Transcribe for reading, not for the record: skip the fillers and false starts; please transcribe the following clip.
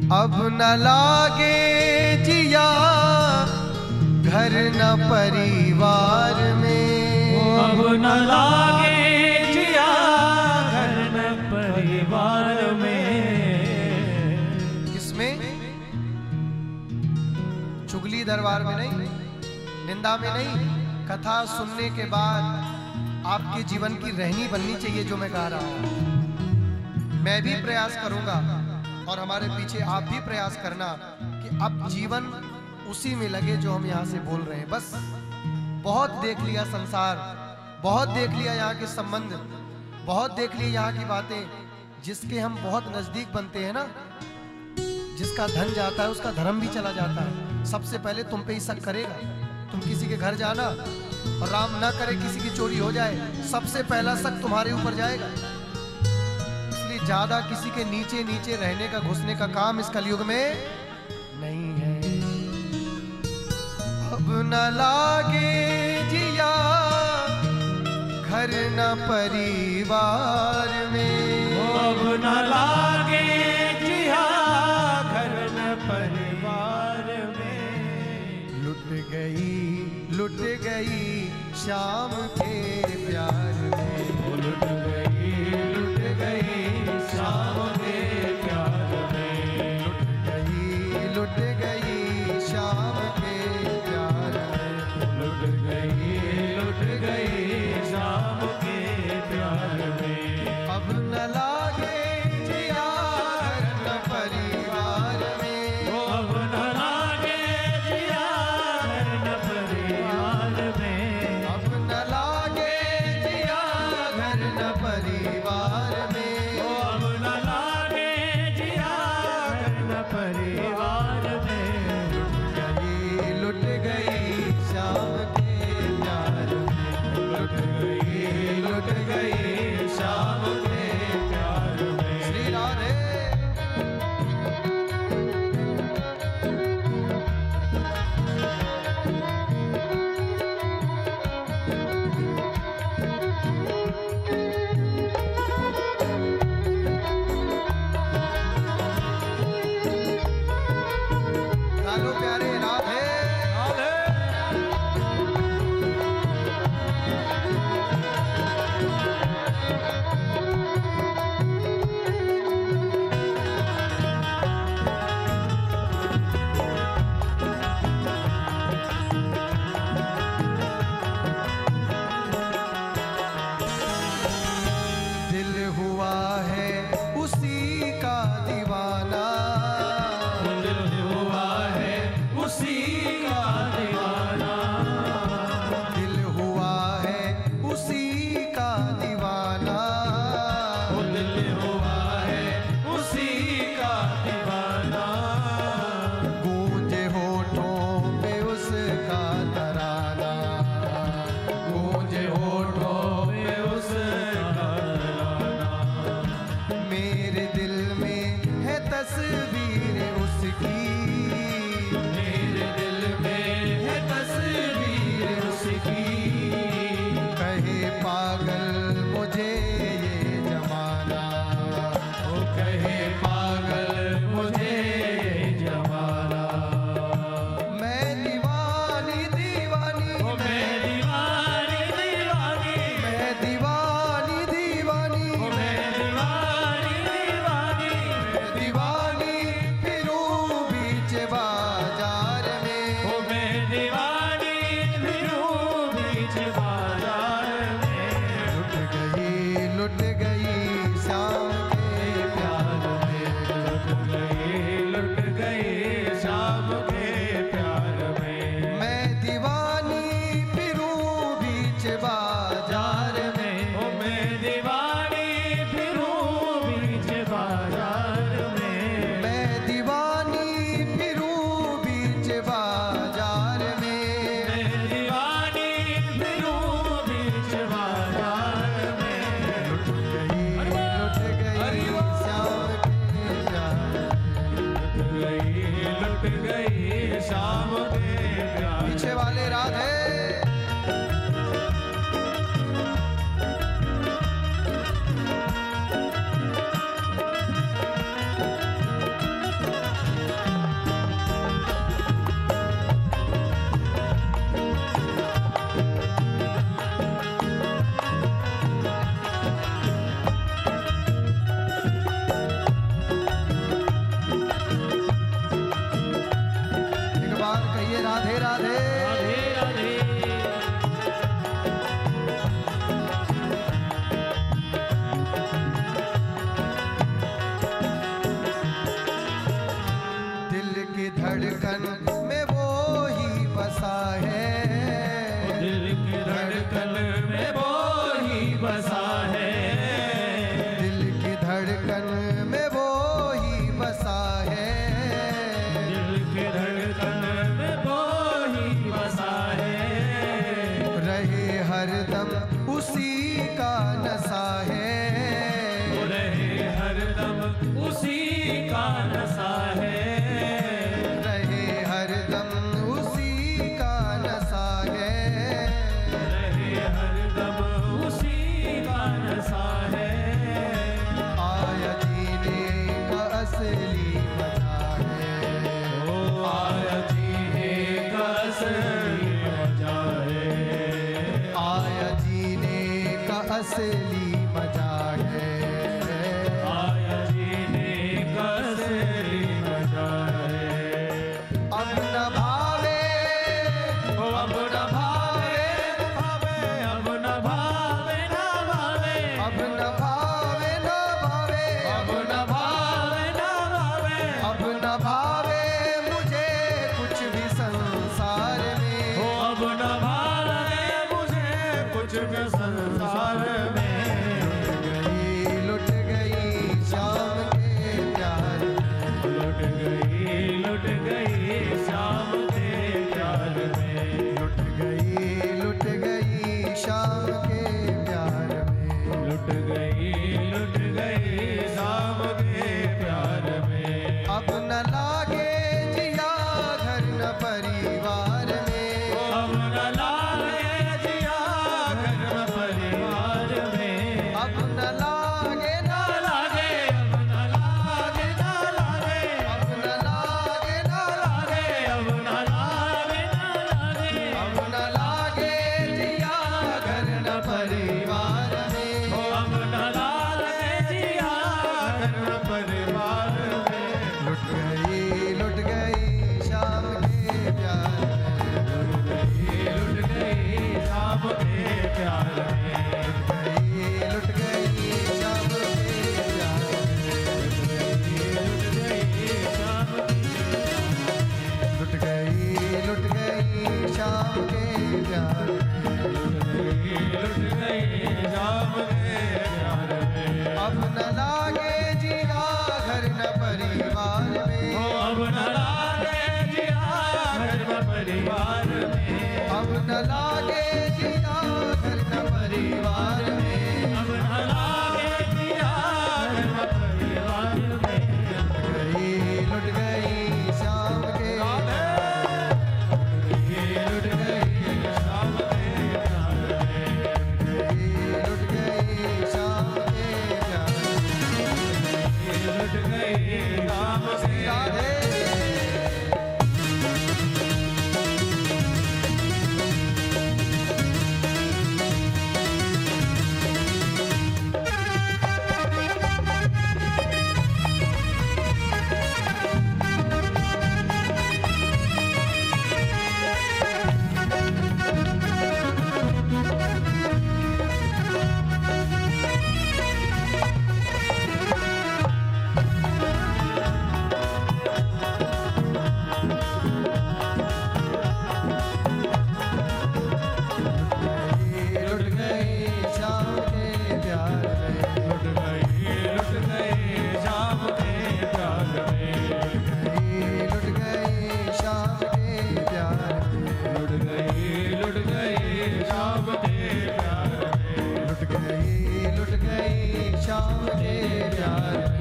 अब न लागे जिया घर न परिवार में, अब न लागे जिया घर न परिवार में। किसमें? चुगली दरबार में नहीं, निंदा में नहीं। कथा सुनने के बाद आपके जीवन की रहनी बननी चाहिए जो मैं कह रहा हूं। मैं भी प्रयास करूंगा और हमारे पीछे आप भी प्रयास करना कि अब जीवन उसी में लगे जो हम यहाँ से बोल रहे हैं। बस बहुत देख लिया संसार, बहुत देख लिया यहाँ के संबंध, बहुत देख लिया यहाँ की बातें। जिसके हम बहुत नजदीक बनते हैं ना, जिसका धन जाता है उसका धर्म भी चला जाता है। सबसे पहले तुम पे ही शक करेगा। तुम किसी के घर जाना और राम ना करे किसी की चोरी हो जाए, सबसे पहला शक तुम्हारे ऊपर जाएगा। इसलिए ज्यादा किसी के नीचे नीचे रहने का, घुसने का काम इस कलयुग में नहीं है। अब न लागे जिया घर न परिवार में, अब न लागे जिया घर न परिवार में। लुट गई शाम के प्यार में, लुट गई शाम के प्यार में। लुट गई शाम के प्यार में, लुट गई शाम के प्यार में। अब न लागे जिया घर न परिवार में, अब न लागे जिया घर न परिवार में। अब न लागे जिया घर न परिवार में, अब न लागे जिया घर न परिवार में। लुट गई शाम के प्यार में, लुट गई शाम के प्यार में। श्री राधे। लालो प्यारे राधे। दिल हुआ है उसी का दीवाना, दिल हुआ है उसी का दीवाना। दिल हुआ है उसी का दीवाना, दिल हुआ है उसी का दीवाना। गूंजे होठों पे उसका तराना, गूंजे होठों पे उसका तराना। मेरे दिल में है तस्वीर उसकी, मेरे दिल में है तस्वीर उसकी। कहे पागल मुझे ये जमाना, वो कहे पागल मुझे ये जमाना। मैं दीवानी दीवानी, ओ मैं दीवानी दीवानी, मैं दीवानी दीवानी, ओ मैं दीवानी दीवानी। मैं दीवानी फिरूं बीच बाजार में, ओ मैं दीवानी फिरूं बीच बाजार में। लुट गई शाम के प्यार में, लुट गई शाम के प्यार में। मैं दीवानी फिरूं बीच बाजार में, ओ मैं दीवानी फिरूं बीच बाजार में। मैं दीवानी फिरूं बीच बाजार में। मैं दीवानी फिरूं बीच बाजार में। लुट गई शाम के प्यार, लुट गई शाम के प्यार। पीछे वाले राधे। राधे। राधे दिल की धड़कन में वो ही बसा है, दिल की धड़कन में वो ही बसा है, दिल की धड़कन में वो ही बसा है, दिल की धड़कन में वो ही बसा है, रहे हरदम उसी का नशा है, रहे हरदम उसी का नशा है, रहे हरदम उसी का नशा है, रहे हरदम उसी का नशा है, आया जीने का असली मजा है, ओ आया जीने का असली मजा है, आया जीने का असली मजा है, आया जीने का असली मजा है। अब न भावे, ओ अब न भावे न भावे, अब न भावे न भावे, अब न भावे न भावे, अब न भावे न भावे, अब न भावे मुझे कुछ भी संसार में, ओ अब न भावे मुझे कुछ भी संसार में। लुट गई शाम के प्यार में, लुट गई शाम के प्यार में, लुट गई शाम के प्यार में, लुट गई शाम के प्यार में। अब न लागे जिया घर न परिवार में, अब न लागे जिया घर न परिवार में, अब न लागे न लागे अब न लागे न लागे, अब न लागे न लागे अब न लागे न लागे, अब न लागे जिया घर न परिवार में, ओ अब न लागे जिया घर न परिवार में। लुट गई शाम के प्यार में, लुट गई शाम के प्यार में, लुट गई शाम के प्यार में, लुट गई शाम के प्यार में, लुट गई शाम के प्यार में, लुट गई शाम के प्यार में। अब न लागे जिया घर न परिवार में, ओ अब न लागे जिया घर न परिवार में, अब न लागे जिया घर न परिवार में, अब न लागे जिया घर न परिवार में। लुट गई शाम के लुट गई शाम के प्यार में, लुट गई शाम के प्यार में, लुट गई शाम के राधे। लुट गई शाम के प्यार में, लुट गई शाम के प्यार में, लुट गई शाम के प्यार में, लुट गई शाम के प्यार में, लुट गई शाम के प्यार में,